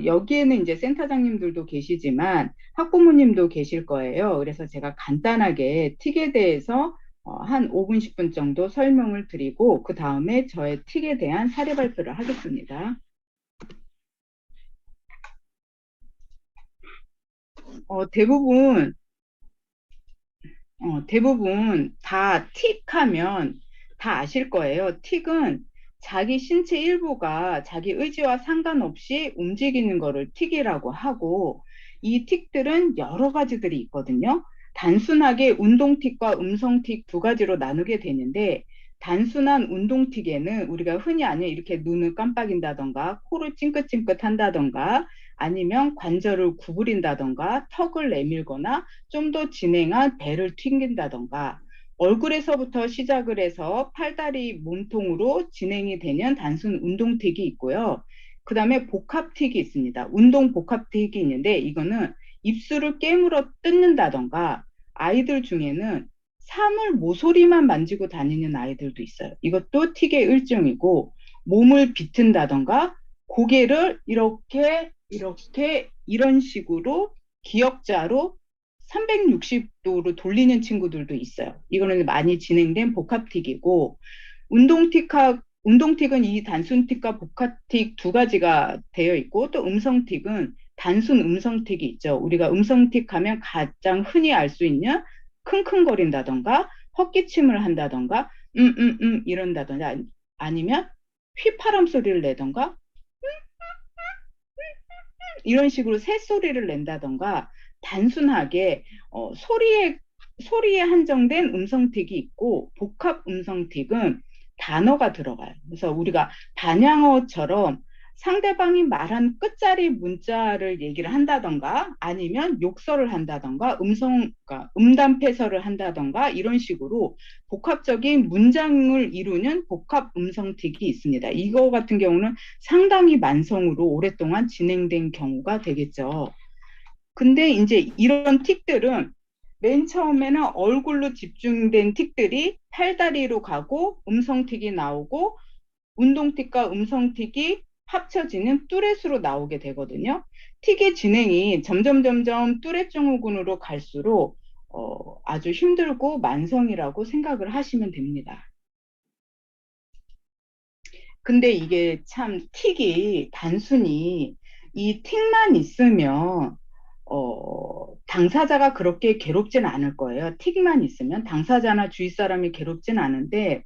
여기에는 이제 센터장님들도 계시지만 학부모님도 계실 거예요. 그래서 제가 간단하게 틱에 대해서 한 5분, 10분 정도 설명을 드리고 그 다음에 저의 틱에 대한 사례 발표를 하겠습니다. 어, 대부분 대부분 다 틱하면 다 아실 거예요. 틱은 자기 신체 일부가 자기 의지와 상관없이 움직이는 거를 틱이라고 하고, 이 틱들은 여러 가지들이 있거든요. 단순하게 운동 틱과 음성 틱 두 가지로 나누게 되는데, 단순한 운동 틱에는 우리가 흔히 아는 이렇게 눈을 깜빡인다던가 코를 찡긋찡긋 한다던가 아니면 관절을 구부린다던가 턱을 내밀거나 좀 더 진행한 배를 튕긴다던가 얼굴에서부터 시작을 해서 팔다리 몸통으로 진행이 되는 단순 운동틱이 있고요. 그 다음에 복합틱이 있습니다. 운동 복합틱이 있는데 이거는 입술을 깨물어 뜯는다던가 아이들 중에는 사물 모서리만 만지고 다니는 아이들도 있어요. 이것도 틱의 일종이고 몸을 비튼다던가 고개를 이렇게 이런 식으로 기역자로 360도로 돌리는 친구들도 있어요. 이거는 많이 진행된 복합틱이고 운동틱은 이 단순틱과 복합틱 두 가지가 되어 있고 또 음성틱은 단순 음성틱이 있죠. 우리가 음성틱 하면 가장 흔히 알 수 있는 킁킁거린다던가 헛기침을 한다던가 이런다던가 아니면 휘파람 소리를 내던가 이런 식으로 새소리를 낸다던가 단순하게 소리에 한정된 음성틱이 있고 복합 음성틱은 단어가 들어가요. 그래서 우리가 반향어처럼 상대방이 말한 끝자리 문자를 얘기를 한다던가 아니면 욕설을 한다던가 그러니까 음담패설을 한다던가 이런 식으로 복합적인 문장을 이루는 복합 음성틱이 있습니다. 이거 같은 경우는 상당히 만성으로 오랫동안 진행된 경우가 되겠죠. 근데 이제 이런 틱들은 맨 처음에는 얼굴로 집중된 틱들이 팔다리로 가고 음성틱이 나오고 운동틱과 음성틱이 합쳐지는 뚜렛으로 나오게 되거든요. 틱의 진행이 점점 뚜렛 증후군으로 갈수록 아주 힘들고 만성이라고 생각을 하시면 됩니다. 근데 이게 참 틱이 단순히 이 틱만 있으면 당사자가 그렇게 괴롭진 않을 거예요. 틱만 있으면 당사자나 주위 사람이 괴롭진 않은데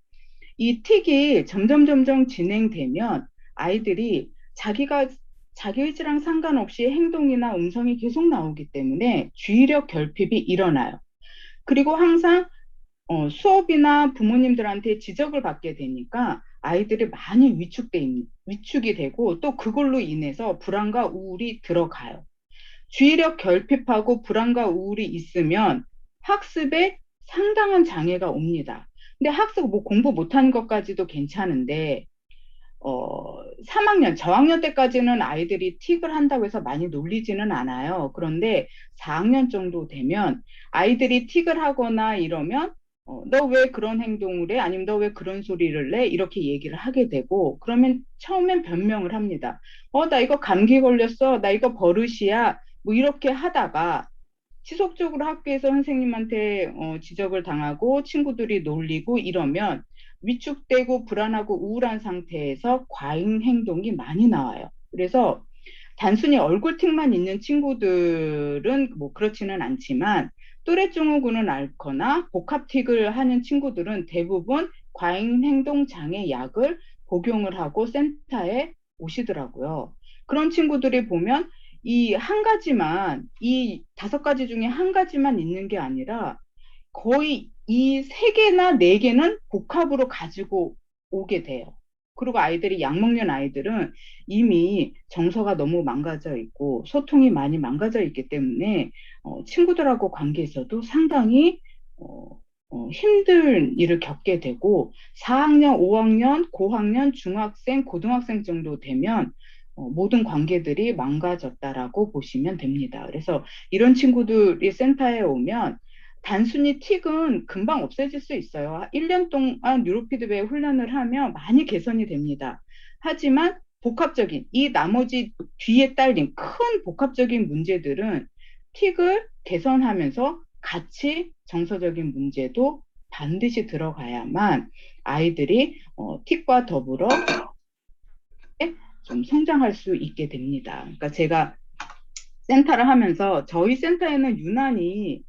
이 틱이 점점 진행되면 아이들이 자기 의지랑 상관없이 행동이나 음성이 계속 나오기 때문에 주의력 결핍이 일어나요. 그리고 항상 수업이나 부모님들한테 지적을 받게 되니까 아이들이 많이 위축이 되고 또 그걸로 인해서 불안과 우울이 들어가요. 주의력 결핍하고 불안과 우울이 있으면 학습에 상당한 장애가 옵니다. 근데 학습 뭐 공부 못하는 것까지도 괜찮은데 3학년, 저학년 때까지는 아이들이 틱을 한다고 해서 많이 놀리지는 않아요. 그런데 4학년 정도 되면 아이들이 틱을 하거나 이러면 너 왜 그런 행동을 해? 아니면 너 왜 그런 소리를 내? 이렇게 얘기를 하게 되고 그러면 처음엔 변명을 합니다. 나 이거 감기 걸렸어. 나 이거 버릇이야. 뭐 이렇게 하다가 지속적으로 학교에서 선생님한테 지적을 당하고 친구들이 놀리고 이러면 위축되고 불안하고 우울한 상태에서 과잉 행동이 많이 나와요. 그래서 단순히 얼굴틱만 있는 친구들은 뭐 그렇지는 않지만 또래 증후군을 앓거나 복합틱을 하는 친구들은 대부분 과잉 행동 장애 약을 복용을 하고 센터에 오시더라고요. 그런 친구들이 보면 이 5가지 중에 한 가지만 있는 게 아니라 거의 이 3개나 4개는 복합으로 가지고 오게 돼요. 그리고 아이들이 약 먹는 아이들은 이미 정서가 너무 망가져 있고 소통이 많이 망가져 있기 때문에 친구들하고 관계에서도 상당히 힘든 일을 겪게 되고 4학년, 5학년, 고학년, 중학생, 고등학생 정도 되면 모든 관계들이 망가졌다라고 보시면 됩니다. 그래서 이런 친구들이 센터에 오면 단순히 틱은 금방 없어질 수 있어요. 1년 동안 뉴로피드백 훈련을 하면 많이 개선이 됩니다. 하지만 복합적인 이 나머지 뒤에 딸린 큰 복합적인 문제들은 틱을 개선하면서 같이 정서적인 문제도 반드시 들어가야만 아이들이 틱과 더불어 좀 성장할 수 있게 됩니다. 그러니까 제가 센터를 하면서 저희 센터에는 유난히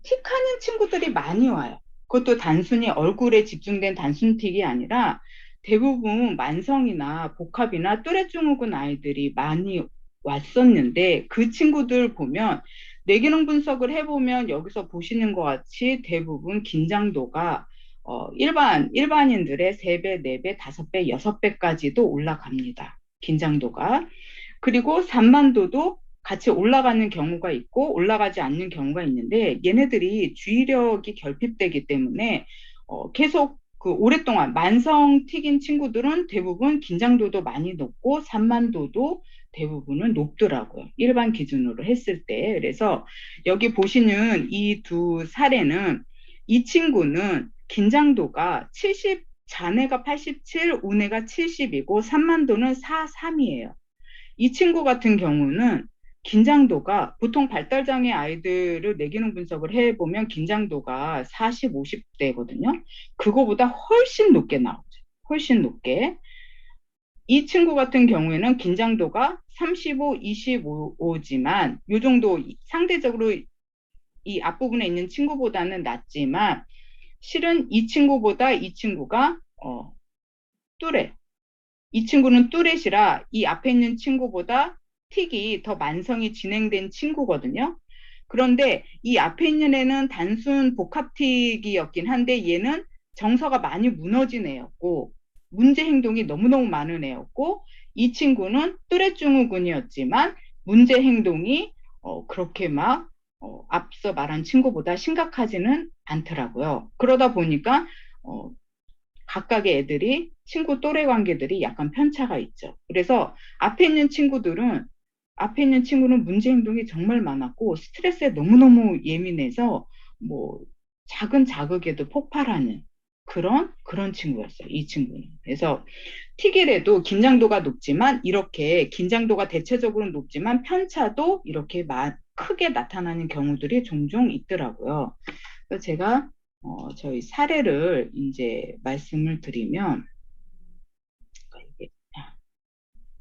틱하는 친구들이 많이 와요. 그것도 단순히 얼굴에 집중된 단순 틱이 아니라 대부분 만성이나 복합이나 또래 증후군 아이들이 많이 왔었는데 그 친구들 보면 뇌기능 분석을 해보면 여기서 보시는 것 같이 대부분 긴장도가 일반인들의 3배, 4배, 5배, 6배까지도 올라갑니다. 긴장도가. 그리고 산만도도 같이 올라가는 경우가 있고 올라가지 않는 경우가 있는데 얘네들이 주의력이 결핍되기 때문에 계속 그 오랫동안 만성 틱인 친구들은 대부분 긴장도도 많이 높고 산만도도 대부분은 높더라고요. 일반 기준으로 했을 때. 그래서 여기 보시는 이 두 사례는 이 친구는 긴장도가 70, 자네가 87, 우네가 70이고 산만도는 4, 3이에요. 이 친구 같은 경우는 긴장도가 보통 발달장애 아이들을 뇌기능 분석을 해보면 긴장도가 40, 50대거든요. 그거보다 훨씬 높게 나오죠. 훨씬 높게. 이 친구 같은 경우에는 긴장도가 35, 25지만 이 정도 상대적으로 이 앞부분에 있는 친구보다는 낮지만 실은 이 친구보다 이 친구가 뚜레 이 친구는 뚜렛이라 이 앞에 있는 친구보다 틱이 더 만성이 진행된 친구거든요. 그런데 이 앞에 있는 애는 단순 복합틱이었긴 한데 얘는 정서가 많이 무너진 애였고 문제 행동이 너무너무 많은 애였고 이 친구는 뚜렛 증후군이었지만 문제 행동이 그렇게 막 앞서 말한 친구보다 심각하지는 않더라고요. 그러다 보니까 어, 각각의 애들이 친구 또래 관계들이 약간 편차가 있죠. 그래서 앞에 있는 친구는 문제 행동이 정말 많았고 스트레스에 너무너무 예민해서 뭐 작은 자극에도 폭발하는 그런 친구였어요. 이 친구는. 그래서 틱이라도 긴장도가 높지만 이렇게 긴장도가 대체적으로 높지만 편차도 이렇게 크게 나타나는 경우들이 종종 있더라고요. 그래서 제가 저희 사례를 이제 말씀을 드리면 이게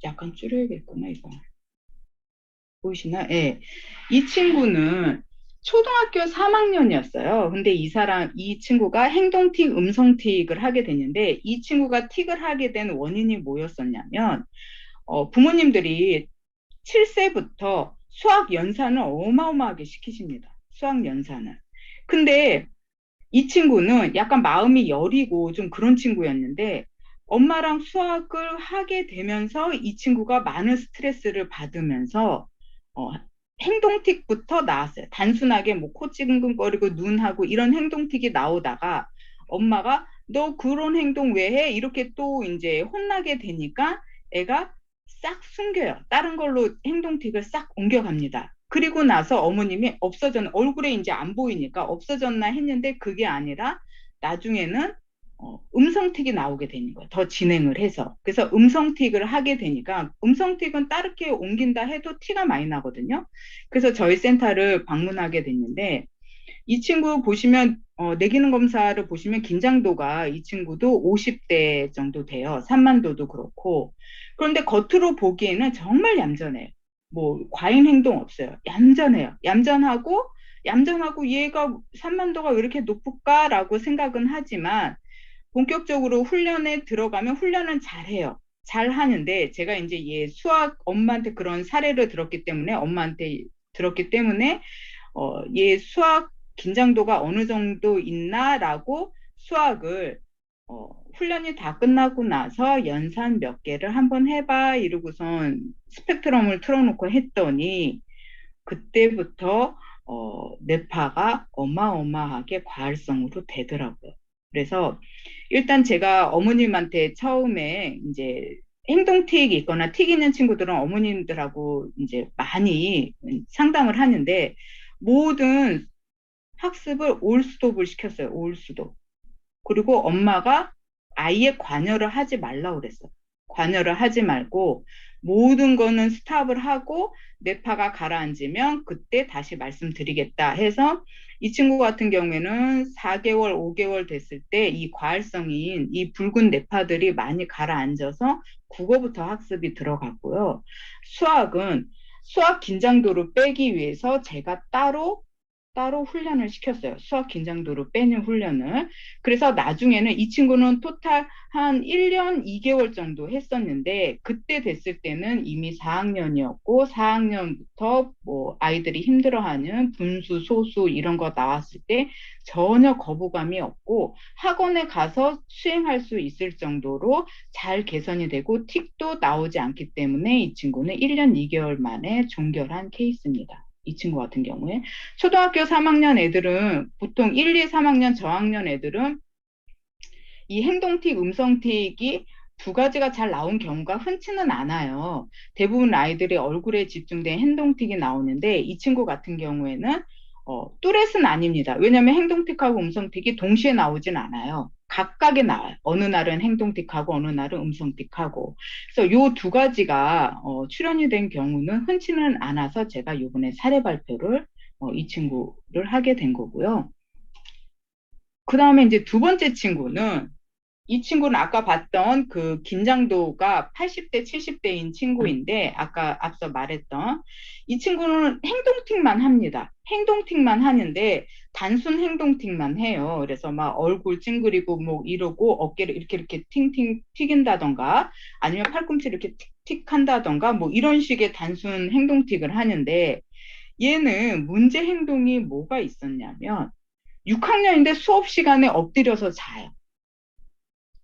약간 줄여야겠구나 이거 보이시나? 예. 이 친구는 초등학교 3학년이었어요. 근데 이 친구가 행동틱, 음성틱을 하게 됐는데 이 친구가 틱을 하게 된 원인이 뭐였었냐면 부모님들이 7세부터 수학 연산을 어마어마하게 시키십니다. 수학 연산을. 근데 이 친구는 약간 마음이 여리고 좀 그런 친구였는데 엄마랑 수학을 하게 되면서 이 친구가 많은 스트레스를 받으면서 어, 행동틱부터 나왔어요. 단순하게 뭐 코 찡긋거리고 눈하고 이런 행동틱이 나오다가 엄마가 너 그런 행동 왜 해? 이렇게 또 이제 혼나게 되니까 애가 싹 숨겨요. 다른 걸로 행동틱을 싹 옮겨갑니다. 그리고 나서 어머님이 얼굴에 이제 안 보이니까 없어졌나 했는데 그게 아니라 나중에는 음성틱이 나오게 되는 거예요. 더 진행을 해서. 그래서 음성틱을 하게 되니까 음성틱은 다르게 옮긴다 해도 티가 많이 나거든요. 그래서 저희 센터를 방문하게 됐는데 이 친구 보시면 내기능 검사를 보시면 긴장도가 이 친구도 50대 정도 돼요. 산만도도 그렇고. 그런데 겉으로 보기에는 정말 얌전해요. 뭐 과잉 행동 없어요. 얌전해요. 얌전하고 얘가 산만도가 왜 이렇게 높을까라고 생각은 하지만 본격적으로 훈련에 들어가면 훈련은 잘해요. 잘 하는데 제가 이제 얘 수학 엄마한테 그런 사례를 들었기 때문에 엄마한테 들었기 때문에 얘 수학 긴장도가 어느 정도 있나라고 수학을 훈련이 다 끝나고 나서 연산 몇 개를 한번 해봐 이러고선 스펙트럼을 틀어놓고 했더니 그때부터 뇌파가 어마어마하게 과활성으로 되더라고요. 그래서 일단 제가 어머님한테 처음에 이제 행동틱이 있거나 틱 있는 친구들은 어머님들하고 이제 많이 상담을 하는데 모든 학습을 올스톱을 시켰어요. 올스톱. 그리고 엄마가 아이의 관여를 하지 말라고 그랬어요. 관여를 하지 말고 모든 거는 스탑을 하고 뇌파가 가라앉으면 그때 다시 말씀드리겠다 해서 이 친구 같은 경우에는 4개월, 5개월 됐을 때 이 과활성인 이 붉은 뇌파들이 많이 가라앉아서 국어부터 학습이 들어갔고요. 수학은 수학 긴장도를 빼기 위해서 제가 따로 훈련을 시켰어요. 수학 긴장도를 빼는 훈련을. 그래서 나중에는 이 친구는 토탈 한 1년 2개월 정도 했었는데 그때 됐을 때는 이미 4학년이었고 4학년부터 뭐 아이들이 힘들어하는 분수, 소수 이런 거 나왔을 때 전혀 거부감이 없고 학원에 가서 수행할 수 있을 정도로 잘 개선이 되고 틱도 나오지 않기 때문에 이 친구는 1년 2개월 만에 종결한 케이스입니다. 이 친구 같은 경우에 초등학교 3학년 애들은 보통 1, 2, 3학년 저학년 애들은 이 행동틱, 음성틱이 두 가지가 잘 나온 경우가 흔치는 않아요. 대부분 아이들이 얼굴에 집중된 행동틱이 나오는데 이 친구 같은 경우에는 뚜렛은 아닙니다. 왜냐하면 행동틱하고 음성틱이 동시에 나오진 않아요. 각각에 나와요. 어느 날은 행동틱하고 어느 날은 음성틱하고. 그래서 요 두 가지가 출연이 된 경우는 흔치는 않아서 제가 이번에 사례 발표를 이 친구를 하게 된 거고요. 그 다음에 이제 두 번째 친구는 이 친구는 아까 봤던 그 긴장도가 80대, 70대인 친구인데, 아까 앞서 말했던 이 친구는 행동틱만 합니다. 행동틱만 하는데, 단순 행동틱만 해요. 그래서 막 얼굴 찡그리고 뭐 이러고 어깨를 이렇게 팅팅 튀긴다던가, 아니면 팔꿈치를 이렇게 틱틱 한다던가, 뭐 이런 식의 단순 행동틱을 하는데, 얘는 문제 행동이 뭐가 있었냐면, 6학년인데 수업 시간에 엎드려서 자요.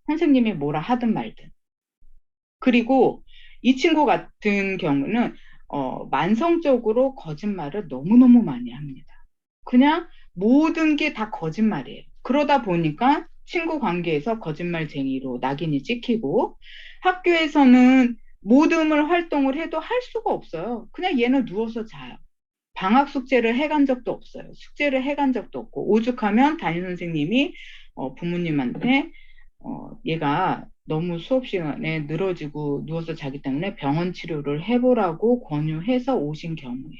선생님이 뭐라 하든 말든. 그리고 이 친구 같은 경우는 만성적으로 거짓말을 너무너무 많이 합니다. 그냥 모든 게 다 거짓말이에요. 그러다 보니까 친구 관계에서 거짓말쟁이로 낙인이 찍히고 학교에서는 모듬을 활동을 해도 할 수가 없어요. 그냥 얘는 누워서 자요. 방학 숙제를 해간 적도 없어요. 숙제를 해간 적도 없고 오죽하면 담임 선생님이 부모님한테 얘가 너무 수업 시간에 늘어지고 누워서 자기 때문에 병원 치료를 해보라고 권유해서 오신 경우예요.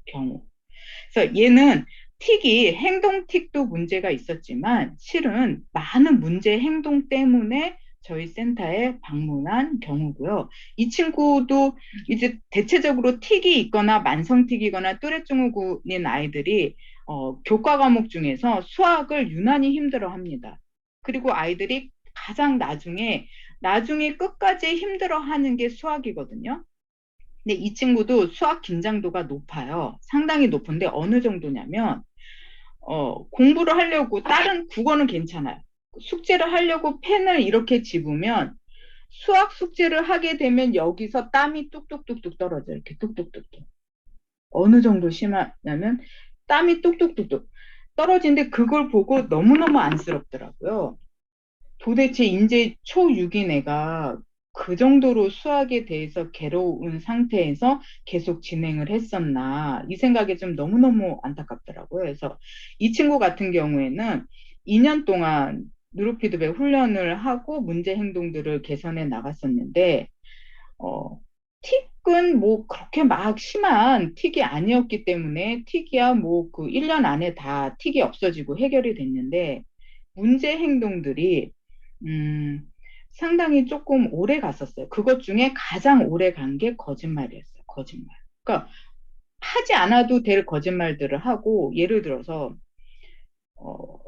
경우. 그래서 얘는 틱이 행동 틱도 문제가 있었지만 실은 많은 문제 행동 때문에 저희 센터에 방문한 경우고요. 이 친구도 이제 대체적으로 틱이 있거나 만성 틱이거나 또래 증후군인 아이들이 교과 과목 중에서 수학을 유난히 힘들어 합니다. 그리고 아이들이 가장 나중에 끝까지 힘들어 하는 게 수학이거든요. 근데 이 친구도 수학 긴장도가 높아요. 상당히 높은데 어느 정도냐면 공부를 하려고 다른 국어는 괜찮아요. 숙제를 하려고 펜을 이렇게 집으면 수학 숙제를 하게 되면 여기서 땀이 뚝뚝뚝뚝 떨어져요. 이렇게 뚝뚝뚝뚝. 어느 정도 심하냐면 땀이 뚝뚝뚝뚝 떨어지는데 그걸 보고 너무너무 안쓰럽더라고요. 도대체 이제 초6인 애가 그 정도로 수학에 대해서 괴로운 상태에서 계속 진행을 했었나 이 생각이 좀 너무너무 안타깝더라고요. 그래서 이 친구 같은 경우에는 2년 동안 뉴로피드백 훈련을 하고 문제 행동들을 개선해 나갔었는데 어, 틱은 뭐 그렇게 막 심한 틱이 아니었기 때문에 틱이야 뭐 그 1년 안에 다 틱이 없어지고 해결이 됐는데 문제 행동들이 음, 상당히 조금 오래 갔었어요. 그것 중에 가장 오래 간 게 거짓말이었어요. 거짓말. 그러니까 하지 않아도 될 거짓말들을 하고 예를 들어서 어,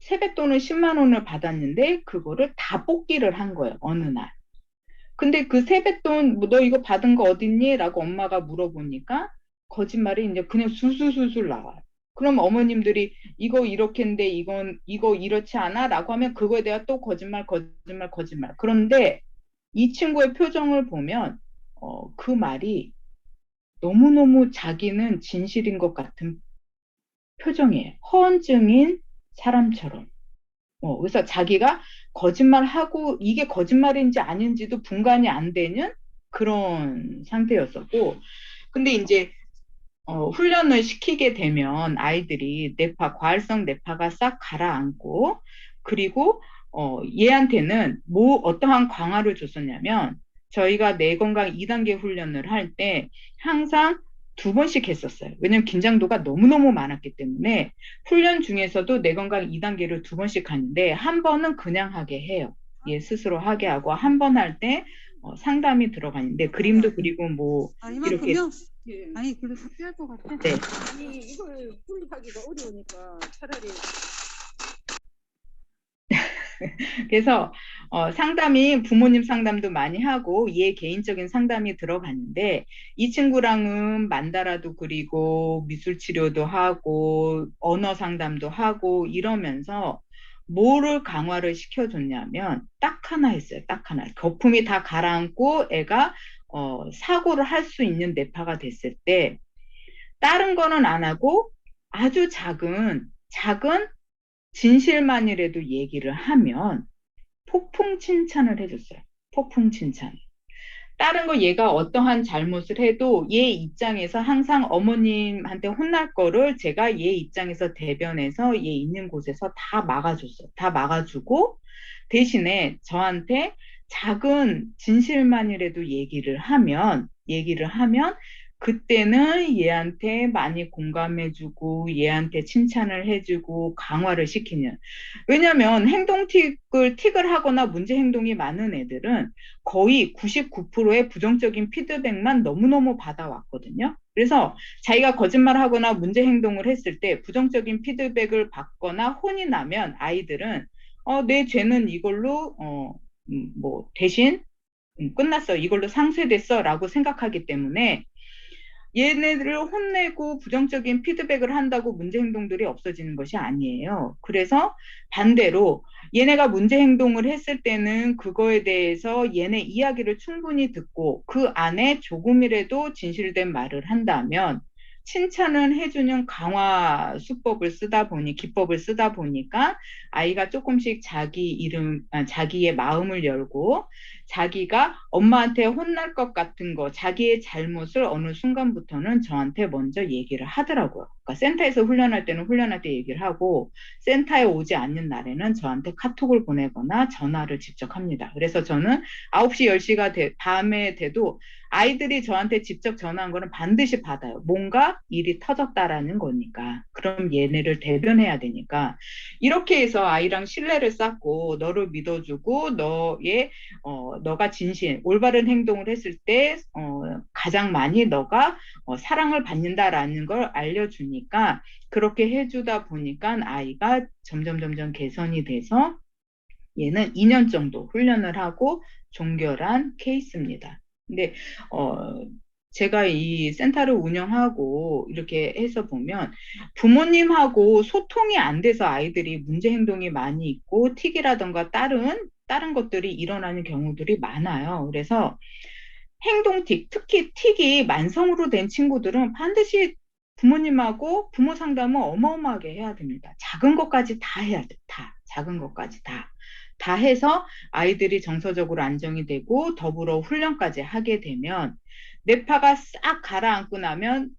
세뱃돈을 10만 원을 받았는데 그거를 다 뽑기를 한 거예요. 어느 날. 근데 그 세뱃돈 뭐너 이거 받은 거 어딨니? 라고 엄마가 물어보니까 거짓말이 이제 그냥 술술술술 나와요. 그럼 어머님들이 이거 이렇게인데 이거 이렇지 않아? 라고 하면 그거에 대한 또 거짓말. 그런데 이 친구의 표정을 보면 그 말이 너무너무 자기는 진실인 것 같은 표정이에요. 허언증인 사람처럼. 그래서 자기가 거짓말하고 이게 거짓말인지 아닌지도 분간이 안 되는 그런 상태였었고, 근데 이제 훈련을 시키게 되면 아이들이 뇌파, 과활성 뇌파가 싹 가라앉고, 그리고 얘한테는 뭐 어떠한 강화를 줬었냐면 저희가 뇌건강 2단계 훈련을 할 때 항상 두 번씩 했었어요. 왜냐면 긴장도가 너무너무 많았기 때문에 훈련 중에서도 뇌건강 2단계를 두 번씩 하는데 한 번은 그냥 하게 해요. 얘 스스로 하게 하고 한 번 할 때 상담이 들어가는데 그림도 그리고 뭐 이렇게 이만큼요? 아니 그래도 필요할 것 같아. 네. 이걸 분리하기가 어려우니까 차라리 그래서 상담이 부모님 상담도 많이 하고 얘 개인적인 상담이 들어갔는데 이 친구랑은 만다라도 그리고 미술 치료도 하고 언어 상담도 하고 이러면서 뭐를 강화를 시켜줬냐면 딱 하나 했어요. 딱 하나. 거품이 다 가라앉고 애가 사고를 할 수 있는 뇌파가 됐을 때 다른 거는 안 하고 아주 작은 진실만이라도 얘기를 하면 폭풍 칭찬을 해줬어요. 폭풍 칭찬. 다른 거 얘가 어떠한 잘못을 해도 얘 입장에서 항상 어머님한테 혼날 거를 제가 얘 입장에서 대변해서 얘 있는 곳에서 다 막아줬어요. 다 막아주고 대신에 저한테 작은 진실만이라도 얘기를 하면 그때는 얘한테 많이 공감해주고 얘한테 칭찬을 해주고 강화를 시키는. 왜냐면 틱을 하거나 문제 행동이 많은 애들은 거의 99%의 부정적인 피드백만 너무너무 받아왔거든요. 그래서 자기가 거짓말하거나 문제 행동을 했을 때 부정적인 피드백을 받거나 혼이 나면 아이들은 내 죄는 이걸로 뭐 대신 끝났어. 이걸로 상쇄됐어. 라고 생각하기 때문에 얘네들을 혼내고 부정적인 피드백을 한다고 문제 행동들이 없어지는 것이 아니에요. 그래서 반대로 얘네가 문제 행동을 했을 때는 그거에 대해서 얘네 이야기를 충분히 듣고 그 안에 조금이라도 진실된 말을 한다면 칭찬을 해주는 기법을 쓰다 보니까 아이가 조금씩 자기의 마음을 열고 자기가 엄마한테 혼날 것 같은 거, 자기의 잘못을 어느 순간부터는 저한테 먼저 얘기를 하더라고요. 그러니까 센터에서 훈련할 때는 훈련할 때 얘기를 하고, 센터에 오지 않는 날에는 저한테 카톡을 보내거나 전화를 직접 합니다. 그래서 저는 9시, 10시가 밤에 돼도 아이들이 저한테 직접 전화한 거는 반드시 받아요. 뭔가 일이 터졌다라는 거니까. 그럼 얘네를 대변해야 되니까. 이렇게 해서 아이랑 신뢰를 쌓고, 너를 믿어주고, 너가 올바른 행동을 했을 때, 가장 많이 너가 사랑을 받는다라는 걸 알려주니까, 그렇게 해주다 보니까 아이가 점점 개선이 돼서 얘는 2년 정도 훈련을 하고 종결한 케이스입니다. 근데, 제가 이 센터를 운영하고 이렇게 해서 보면 부모님하고 소통이 안 돼서 아이들이 문제 행동이 많이 있고 틱이라던가 다른 것들이 일어나는 경우들이 많아요. 그래서 특히 틱이 만성으로 된 친구들은 반드시 부모님하고 부모 상담을 어마어마하게 해야 됩니다. 작은 것까지 다 해야 돼. 다. 작은 것까지 다. 다 해서 아이들이 정서적으로 안정이 되고 더불어 훈련까지 하게 되면 뇌파가 싹 가라앉고 나면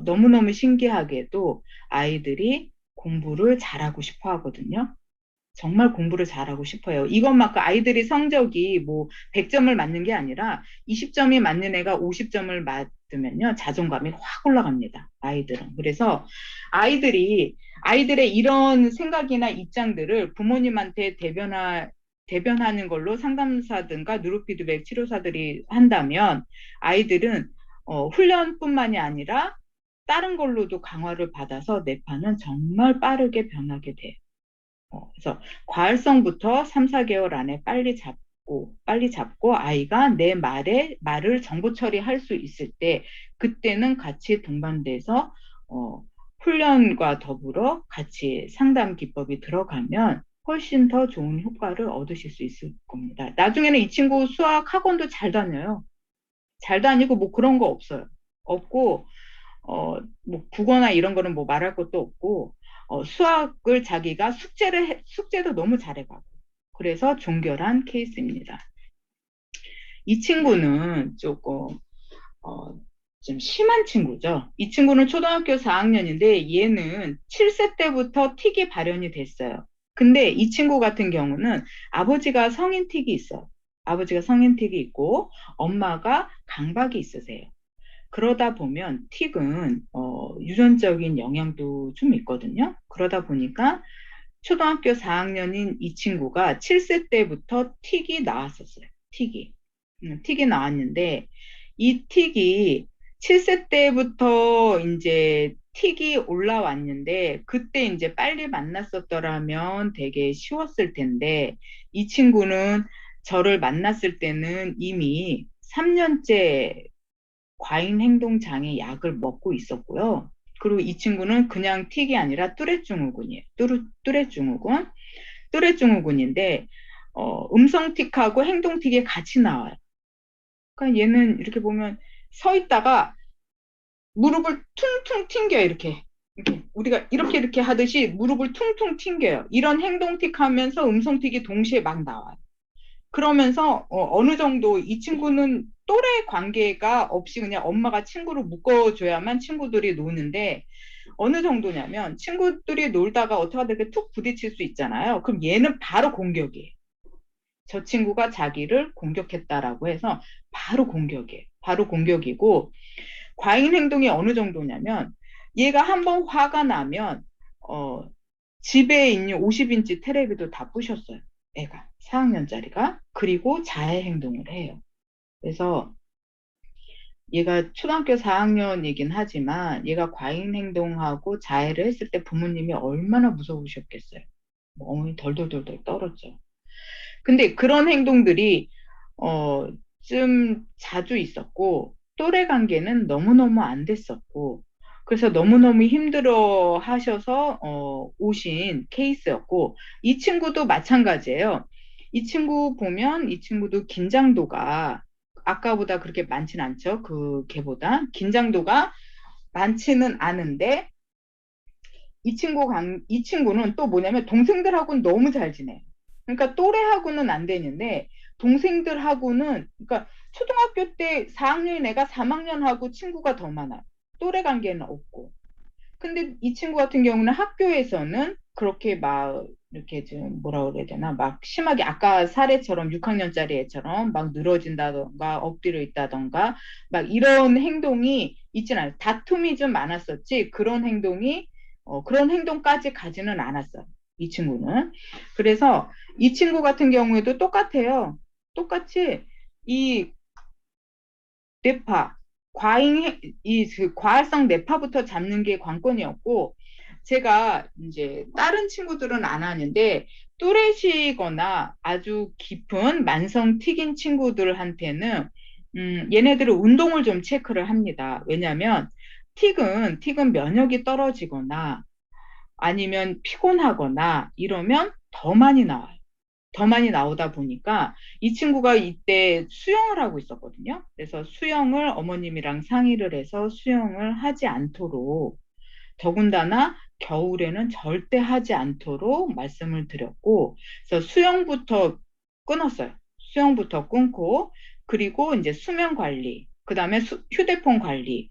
너무너무 신기하게도 아이들이 공부를 잘하고 싶어 하거든요. 정말 공부를 잘하고 싶어요. 이것만큼 아이들이 성적이 뭐 100점을 맞는 게 아니라 20점이 맞는 애가 50점을 맞으면요. 자존감이 확 올라갑니다. 아이들은. 그래서 아이들의 이런 생각이나 입장들을 부모님한테 대변하는 걸로 상담사든가 뉴로피드백 치료사들이 한다면 아이들은 훈련뿐만이 아니라 다른 걸로도 강화를 받아서 뇌파는 정말 빠르게 변하게 돼요. 그래서 과활성부터 3, 4개월 안에 빨리 잡고 아이가 내 말을 정보 처리할 수 있을 때 그때는 같이 동반돼서 훈련과 더불어 같이 상담 기법이 들어가면 훨씬 더 좋은 효과를 얻으실 수 있을 겁니다. 나중에는 이 친구 수학 학원도 잘 다녀요. 잘 다니고 뭐 그런 거 없어요. 없고 뭐 국어나 이런 거는 뭐 말할 것도 없고, 수학을 자기가 숙제도 너무 잘해가고. 그래서 종결한 케이스입니다. 이 친구는 좀 심한 친구죠. 이 친구는 초등학교 4학년인데 얘는 7세 때부터 틱이 발현이 됐어요. 근데 이 친구 같은 경우는 아버지가 성인 틱이 있어요. 아버지가 성인 틱이 있고 엄마가 강박이 있으세요. 그러다 보면 틱은 유전적인 영향도 좀 있거든요. 그러다 보니까 초등학교 4학년인 이 친구가 7세 때부터 틱이 나왔었어요. 틱이. 틱이 나왔는데 이 틱이 7세 때부터 이제 틱이 올라왔는데 그때 이제 빨리 만났었더라면 되게 쉬웠을 텐데 이 친구는 저를 만났을 때는 이미 3년째 과잉 행동 장애 약을 먹고 있었고요. 그리고 이 친구는 그냥 틱이 아니라 뚜렛 증후군이에요. 뚜렛 증후군. 뚜렛 증후군인데 음성 틱하고 행동 틱이 같이 나와요. 그러니까 얘는 이렇게 보면 서 있다가 무릎을 퉁퉁 튕겨요. 이렇게 우리가 이렇게 하듯이 무릎을 퉁퉁 튕겨요. 이런 행동 틱 하면서 음성 틱이 동시에 막 나와요. 그러면서 어느 정도 이 친구는 또래 관계가 없이 그냥 엄마가 친구를 묶어줘야만 친구들이 노는데 어느 정도냐면 친구들이 놀다가 어떻게 하다 이렇게 툭 부딪힐 수 있잖아요. 그럼 얘는 바로 공격이에요. 저 친구가 자기를 공격했다라고 해서 바로 공격이에요. 바로 공격이고 과잉 행동이 어느 정도냐면 얘가 한번 화가 나면 어, 집에 있는 50인치 테레비도 다 부셨어요. 애가 4학년짜리가 그리고 자해 행동을 해요. 그래서 얘가 초등학교 4학년이긴 하지만 얘가 과잉 행동하고 자해를 했을 때 부모님이 얼마나 무서우셨겠어요. 뭐 어머니 덜덜덜덜 떨었죠. 근데 그런 행동들이 어, 좀 자주 있었고 또래 관계는 너무너무 안 됐었고 그래서 너무너무 힘들어 하셔서 오신 케이스였고 이 친구도 마찬가지예요. 이 친구 보면 이 친구도 긴장도가 아까보다 그렇게 많진 않죠. 그 걔보다 긴장도가 많지는 않은데 이 친구는 또 뭐냐면 동생들하고는 너무 잘 지내. 그러니까 또래하고는 안 되는데 동생들하고는 그러니까 초등학교 때 4학년인 애가 3학년하고 친구가 더 많아. 또래 관계는 없고. 근데 이 친구 같은 경우는 학교에서는 그렇게 막 이렇게 좀 뭐라 그래야 되나 막 심하게 아까 사례처럼 6학년짜리 애처럼 막 늘어진다던가 엎드려 있다던가 막 이런 행동이 있진 않아요. 다툼이 좀 많았었지 그런 행동이 그런 행동까지 가지는 않았어요. 이 친구는. 그래서 이 친구 같은 경우에도 똑같아요. 똑같이 이 뇌파, 그 과할성 뇌파부터 잡는 게 관건이었고, 제가 이제 다른 친구들은 안 하는데, 뚜레시거나 아주 깊은 만성 틱인 친구들한테는, 얘네들은 운동을 좀 체크를 합니다. 왜냐면, 틱은 면역이 떨어지거나 아니면 피곤하거나 이러면 더 많이 나와요. 더 많이 나오다 보니까 이 친구가 이때 수영을 하고 있었거든요. 그래서 수영을 어머님이랑 상의를 해서 수영을 하지 않도록 더군다나 겨울에는 절대 하지 않도록 말씀을 드렸고, 그래서 수영부터 끊었어요. 수영부터 끊고, 그리고 이제 수면 관리, 그 다음에 휴대폰 관리,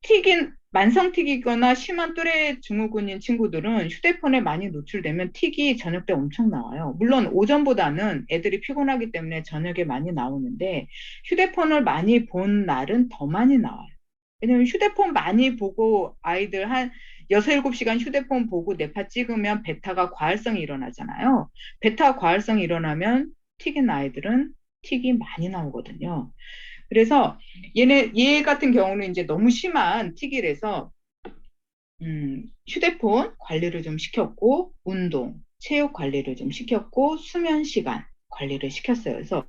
틱인, 만성 틱이거나 심한 또래 증후군인 친구들은 휴대폰에 많이 노출되면 틱이 저녁 때 엄청 나와요. 물론 오전보다는 애들이 피곤하기 때문에 저녁에 많이 나오는데 휴대폰을 많이 본 날은 더 많이 나와요. 왜냐면 휴대폰 많이 보고 아이들 한 6, 7시간 휴대폰 보고 뇌파 찍으면 베타가 과활성이 일어나잖아요. 베타 과활성이 일어나면 틱인 아이들은 틱이 많이 나오거든요. 그래서 얘 같은 경우는 이제 너무 심한 틱이라서, 휴대폰 관리를 좀 시켰고, 운동, 체육 관리를 좀 시켰고, 수면 시간 관리를 시켰어요. 그래서,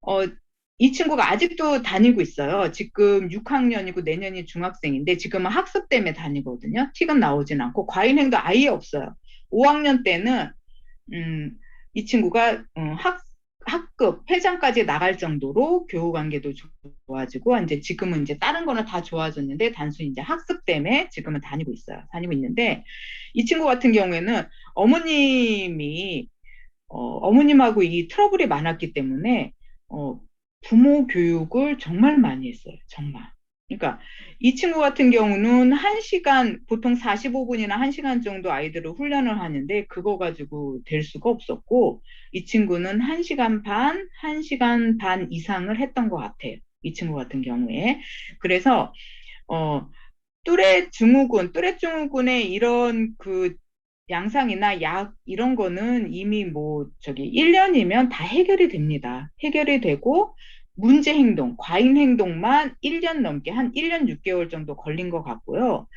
어, 이 친구가 아직도 다니고 있어요. 지금 6학년이고 내년이 중학생인데 지금은 학습 때문에 다니거든요. 틱은 나오진 않고 과잉행도 아예 없어요. 5학년 때는 음, 이 친구가 학급 회장까지 나갈 정도로 교우 관계도 좋아지고 이제 지금은 이제 다른 거는 다 좋아졌는데 단순히 이제 학습 때문에 지금은 다니고 있어요. 다니고 있는데 이 친구 같은 경우에는 어머님이 어머님하고 이 트러블이 많았기 때문에 어, 부모 교육을 정말 많이 했어요. 정말. 그러니까 이 친구 같은 경우는 1시간, 보통 45분이나 1시간 정도 아이들을 훈련을 하는데 그거 가지고 될 수가 없었고 이 친구는 1시간 반, 1시간 반 이상을 했던 것 같아요. 이 친구 같은 경우에. 그래서 어, 뚜렛 증후군의 이런 그 양상이나 약 이런 거는 이미 뭐 저기 1년이면 다 해결이 됩니다. 해결이 되고 문제 행동, 과잉 행동만 1년 넘게 한 1년 6개월 정도 걸린 것 같고요.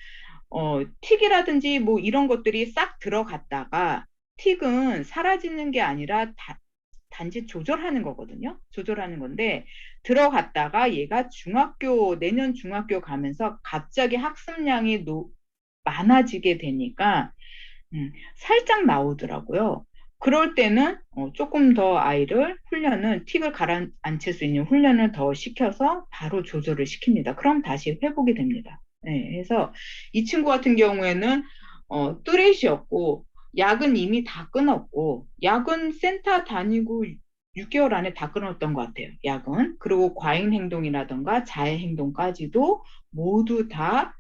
틱이라든지 뭐 이런 것들이 싹 들어갔다가 틱은 사라지는 게 아니라 단지 조절하는 거거든요. 조절하는 건데 들어갔다가 얘가 내년 중학교 가면서 갑자기 학습량이 많아지게 되니까 살짝 나오더라고요. 그럴 때는 조금 더 틱을 가라앉힐 수 있는 훈련을 더 시켜서 바로 조절을 시킵니다. 그럼 다시 회복이 됩니다. 네, 그래서 이 친구 같은 경우에는 뚜렛이었고 약은 이미 다 끊었고 약은 센터 다니고 6개월 안에 다 끊었던 것 같아요. 약은. 그리고 과잉 행동이라던가 자해 행동까지도 모두 다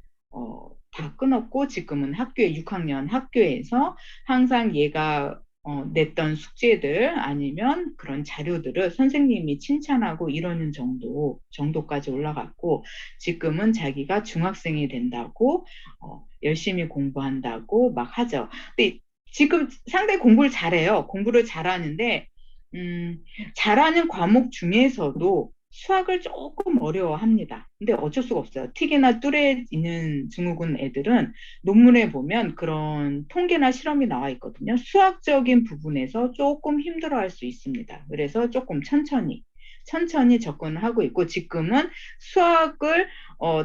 끊었고 지금은 6학년 학교에서 항상 얘가 냈던 숙제들 아니면 그런 자료들을 선생님이 칭찬하고 이러는 정도까지 올라갔고 지금은 자기가 중학생이 된다고 열심히 공부한다고 막 하죠. 근데 지금 상당히 공부를 잘해요. 공부를 잘하는데 음, 잘하는 과목 중에서도 수학을 조금 어려워합니다. 근데 어쩔 수가 없어요. 틱이나 뚜레 있는 증후군 애들은 논문에 보면 그런 통계나 실험이 나와 있거든요. 수학적인 부분에서 조금 힘들어할 수 있습니다. 그래서 조금 천천히 접근하고 있고 지금은 수학을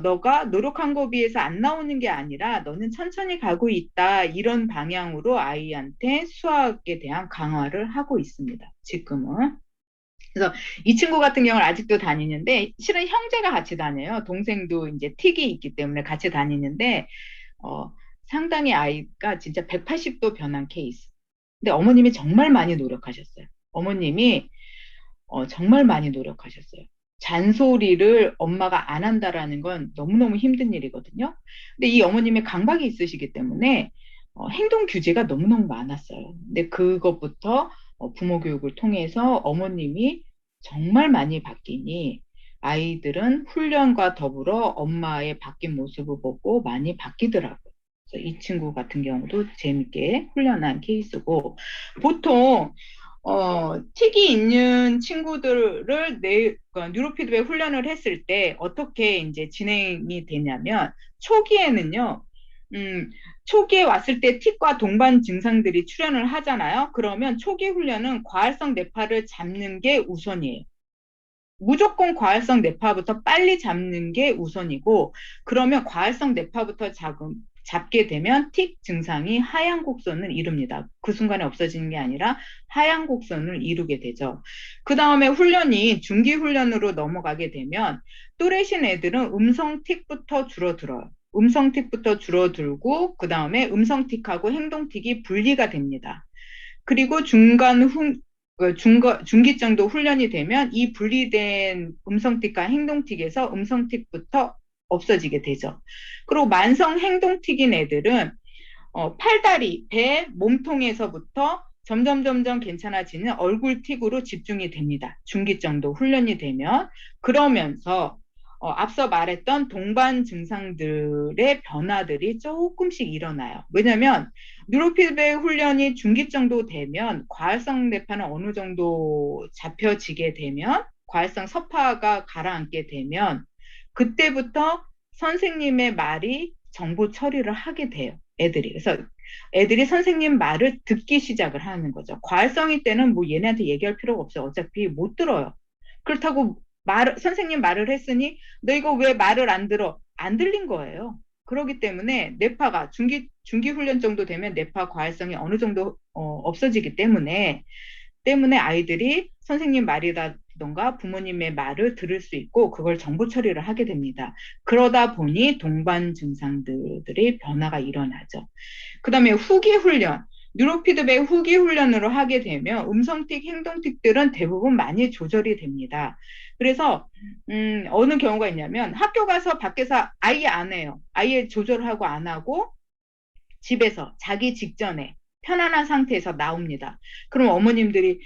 너가 노력한 거에 비해서 안 나오는 게 아니라 너는 천천히 가고 있다 이런 방향으로 아이한테 수학에 대한 강화를 하고 있습니다. 지금은. 그래서 이 친구 같은 경우는 아직도 다니는데 실은 형제가 같이 다녀요. 동생도 이제 틱이 있기 때문에 같이 다니는데 어, 상당히 아이가 진짜 180도 변한 케이스. 근데 어머님이 정말 많이 노력하셨어요. 어머님이 정말 많이 노력하셨어요. 잔소리를 엄마가 안 한다라는 건 너무너무 힘든 일이거든요. 근데 이 어머님이 강박이 있으시기 때문에 행동 규제가 너무너무 많았어요. 근데 그것부터 부모 교육을 통해서 어머님이 정말 많이 바뀌니 아이들은 훈련과 더불어 엄마의 바뀐 모습을 보고 많이 바뀌더라고요. 그래서 이 친구 같은 경우도 재밌게 훈련한 케이스고 보통 틱이 있는 친구들을 그러니까 뉴로피드백 훈련을 했을 때 어떻게 이제 진행이 되냐면 초기에는요, 음, 초기에 왔을 때 틱과 동반 증상들이 출현을 하잖아요. 그러면 초기 훈련은 과활성 뇌파를 잡는 게 우선이에요. 무조건 과활성 뇌파부터 빨리 잡는 게 우선이고, 그러면 과활성 뇌파부터 잡게 되면 틱 증상이 하얀 곡선을 이룹니다. 그 순간에 없어지는 게 아니라 하얀 곡선을 이루게 되죠. 그 다음에 훈련이 중기 훈련으로 넘어가게 되면 또래신 애들은 음성 틱부터 줄어들어요. 음성 틱부터 줄어들고 그 다음에 음성 틱하고 행동 틱이 분리가 됩니다. 그리고 중기 정도 훈련이 되면 이 분리된 음성틱과 행동틱에서 음성틱부터 없어지게 되죠. 그리고 만성 행동틱인 애들은 팔다리, 배, 몸통에서부터 점점 괜찮아지는 얼굴 틱으로 집중이 됩니다. 중기 정도 훈련이 되면 그러면서 앞서 말했던 동반 증상들의 변화들이 조금씩 일어나요. 왜냐하면 뉴로피드백 훈련이 중기 정도 되면 과활성 뇌파는 어느 정도 잡혀지게 되면 과활성 서파가 가라앉게 되면 그때부터 선생님의 말이 정보 처리를 하게 돼요. 애들이. 그래서 애들이 선생님 말을 듣기 시작을 하는 거죠. 과활성일 때는 뭐 얘네한테 얘기할 필요가 없어요. 어차피 못 들어요. 그렇다고 선생님 말을 했으니 너 이거 왜 말을 안 들어? 안 들린 거예요. 그렇기 때문에 뇌파가 중기 훈련 정도 되면 뇌파 과활성이 어느 정도 없어지기 때문에 아이들이 선생님 말이라던가 부모님의 말을 들을 수 있고 그걸 정보 처리를 하게 됩니다. 그러다 보니 동반 증상들이 변화가 일어나죠. 그 다음에 후기 훈련. 뉴로피드백 후기 훈련으로 하게 되면 음성틱, 행동틱들은 대부분 많이 조절이 됩니다. 그래서 어느 경우가 있냐면 학교 가서 밖에서 아예 안 해요. 아예 조절하고 안 하고 집에서 자기 직전에 편안한 상태에서 나옵니다. 그럼 어머님들이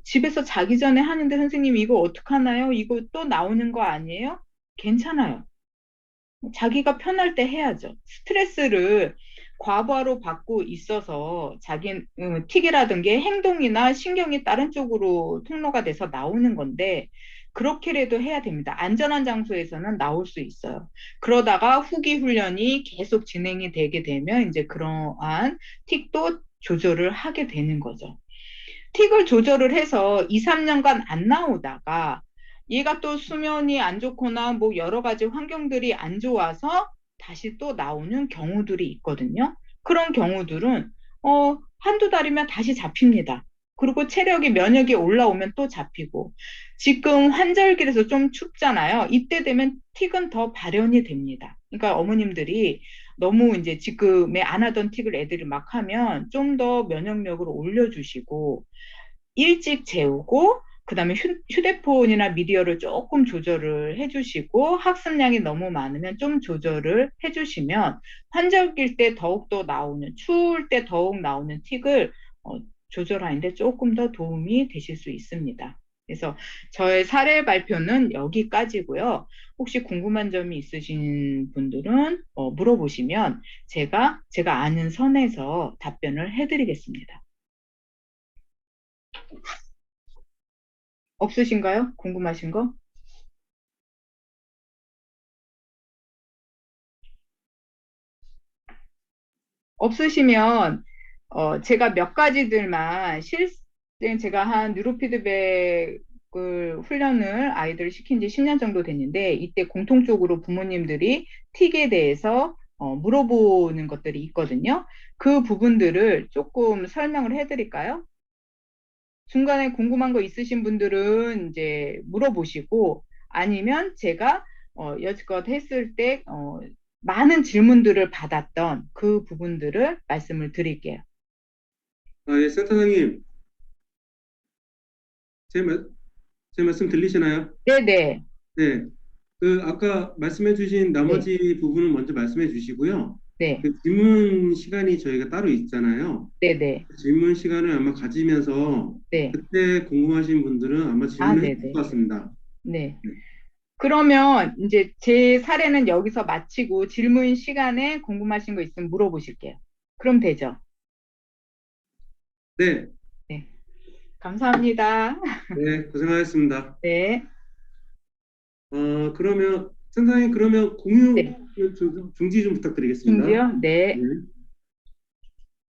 집에서 자기 전에 하는데 선생님 이거 어떡하나요? 이거 또 나오는 거 아니에요? 괜찮아요. 자기가 편할 때 해야죠. 스트레스를 과부하로 받고 있어서 자기 틱이라든가 행동이나 신경이 다른 쪽으로 통로가 돼서 나오는 건데 그렇게라도 해야 됩니다. 안전한 장소에서는 나올 수 있어요. 그러다가 후기 훈련이 계속 진행이 되게 되면 이제 그러한 틱도 조절을 하게 되는 거죠. 틱을 조절을 해서 2, 3년간 안 나오다가 얘가 또 수면이 안 좋거나 뭐 여러 가지 환경들이 안 좋아서 다시 또 나오는 경우들이 있거든요. 그런 경우들은 한두 달이면 다시 잡힙니다. 그리고 체력이 면역이 올라오면 또 잡히고 지금 환절기라서 좀 춥잖아요. 이때 되면 틱은 더 발현이 됩니다. 그러니까 어머님들이 너무 이제 지금에 안 하던 틱을 애들이 막 하면 좀 더 면역력을 올려주시고 일찍 재우고 그다음에 휴대폰이나 미디어를 조금 조절을 해주시고 학습량이 너무 많으면 좀 조절을 해주시면 환절기일 때 더욱더 나오는 추울 때 더욱 나오는 틱을 조절하는데 조금 더 도움이 되실 수 있습니다. 그래서 저의 사례 발표는 여기까지고요. 혹시 궁금한 점이 있으신 분들은 물어보시면 제가 아는 선에서 답변을 해드리겠습니다. 없으신가요? 궁금하신 거? 없으시면 제가 몇 가지들만 제가 한 뉴로피드백을 훈련을 아이들을 시킨 지 10년 정도 됐는데 이때 공통적으로 부모님들이 틱에 대해서 물어보는 것들이 있거든요. 그 부분들을 조금 설명을 해드릴까요? 중간에 궁금한 거 있으신 분들은 이제 물어보시고 아니면 제가 여지껏 했을 때 많은 질문들을 받았던 그 부분들을 말씀을 드릴게요. 예, 센터장님, 제, 말, 제 말씀 들리시나요? 네네. 네. 아까 말씀해 주신 네. 나머지 부분은 먼저 말씀해 주시고요. 네. 질문 시간이 저희가 따로 있잖아요. 네네. 질문 시간을 아마 가지면서 네. 그때 궁금하신 분들은 아마 아, 질문을 해주실 네네. 것 같습니다. 네. 네. 그러면 이제 제 사례는 여기서 마치고 질문 시간에 궁금하신 거 있으면 물어보실게요. 그럼 되죠? 네, 네. 감사합니다. 네, 고생하셨습니다. 네. 그러면 센터장님, 그러면 공유 네. 중지 좀 부탁드리겠습니다. 중지요? 네. 네.